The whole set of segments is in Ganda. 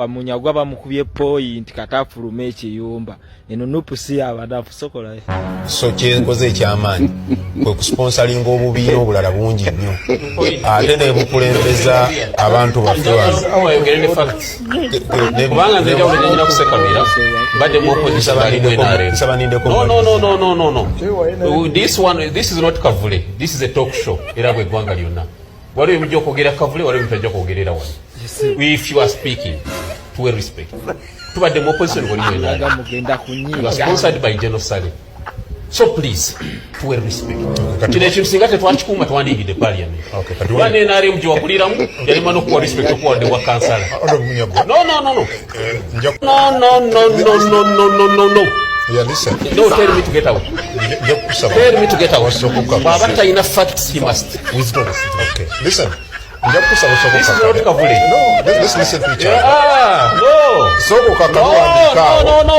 Munyagwa bamukubye point katafuluma ekiyumba eno nupusi abadafu sokola so kyenkoze ekyamanyi kwe kusponsoringa obubiina obulala bungi nnyo ate ne bukulembeza abantu baffe awayogerere facts kubanga nze njawulo nyina kusekamira badde mu opposition bali mwenare no this is not Kavule, this is a talk show era bwe gwanga lyonna waliwo mujja okwogera Kavule waliwo mutajja kwogerera wano if you are speaking to a respect tubadde mu opposition wali mwenare you are sponsored by General Sale, so please to a respect kino ekintu singa tetwakikuuma twandigidde parliament kubanga NRM gye wakuliramu yalima n'okuwa respect okuwadde wa kansala no. Yeah, listen. No, tell me to get out. Tell me to get out. Baba ina facts he must withdraw. Okay. Listen. This is not Kavule. No, let's listen to each other. No.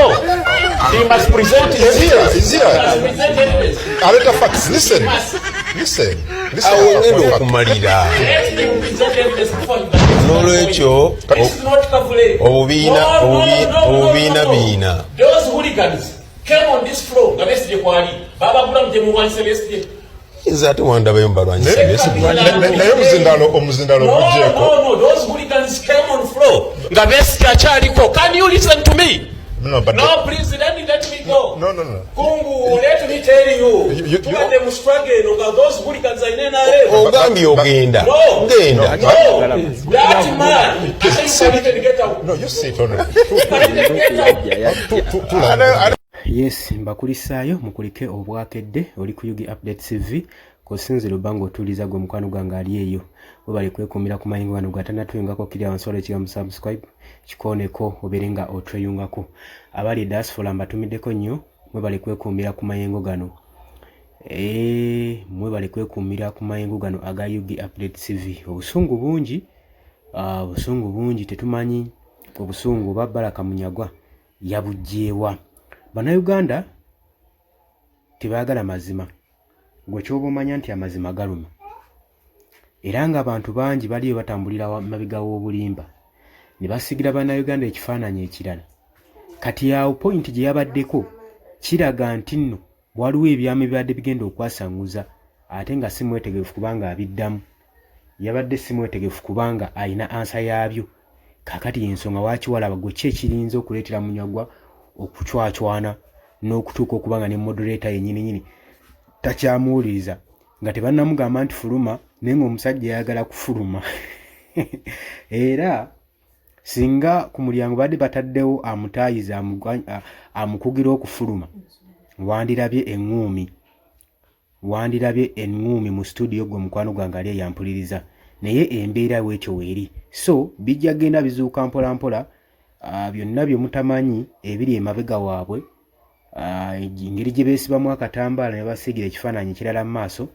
He must present his here. A lot of facts. Listen. Awongendo okumalira. Nolwekyo obubiina biina. Those hooligans came on this floor. Gabesije kwali. Baba kula mjemu wali Celeste. Ate wandaba yomba lwanyi Celeste. Naye omuzindalo gujeko. No. Those hooligans came on floor. Gabesije achaliko. Can you listen to me? No, please let me go. No. Kungu, let me tell you. You are them struggling. Those hooligans are in NRM. Ogambi ogenda. No. Genda. No. That man. I said you get out. No, you sit on it. Yes, mbakulisaayo mukulike obwakedde oli ku Yugi Update TV kosinziro bango tuliza gwe mukwano gwange ali eyo we bali kwekumira ku mayingo gano gatanatuyungako kiri abansolo ekigamu subscribe kikoneko oberenga otweyungako abali diaspora mbatumiddeko nnyo mwe bali kwekumira ku mayingo gano mwe bali kwekumira ku mayingo gano aga Yugi Update TV obusungu bungi tetumanyi obusungu Baraka Munyagwa yabujjeewa Bannayuganda tebaagala mazima gwe kyoba omanya nti amazima galuma era nga abantu bangi baliyo batambulira mabiga w'obulimba ne basigira Bannayuganda ekifaananyi ekirala kati awo point gye yabaddeko kiraga nti nno waliwo ebyama ebibadde bigenda okwasanguza ate nga si mwetegefu kubanga abiddamu yabadde si mwetegefu kubanga alina ansa yaabyo kakati y'ensonga wakiwalaba gwe ki ekirinza okuleetera Munyagwa okuchwachwana n'okutuuka okubanga ne moderator yennyini takyamuwuliriza nga tebannamugamba nti fuluma naye ng'omusajja yayagala kufuluma era singa ku mulyango badde bataddewo amutaayiza amukugira okufuluma wandirabye eŋŋuumi mu studio gwe mukwano gwange ali eyampuliriza naye embeera weekyo weeri so bijja genda bizuuka mpola byonna bye mutamanyi ebiri emabega waabwe engeri gye beesibamu akatambaala ne babasiigira ekifaananyi kirala mu maaso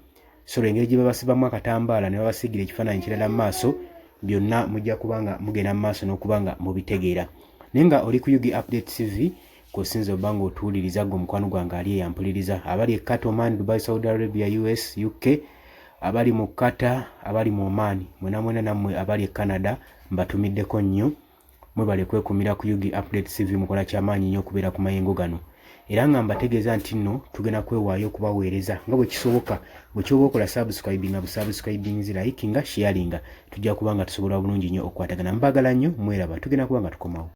engeri gye babasibamu akatambaala ne babasiigira ekifaananyi kirala mu maaso byonna mujja kubanga mugenda mu maaso n'okubanga mubitegeera naye nga oli ku Yugi Update TV kosinza obanga otuwuliriza gwe mukwano gwange ali eyampuliriza abali e Qatar, Oman, Dubai, Saudi Arabia, US, UK abali mu Qatar, abali mu Oman mwena nammwe abali e Canada mbatumiddeko nnyo mwe bali kwekumira ku Yugi Update TV mukola kyamaanyi nnyo okubeera ku mayengo gano era nga mbategeeza nti nno tugenda kwewaayo okubaweereza nga bwe kisoboka bwe kyoba okola subscribinga busubscribinzi likinga sharinga tujja kubanga tusobola bulungi nnyo okukwatagana mbagala nnyo mweraba tugenda kubanga tukomawo.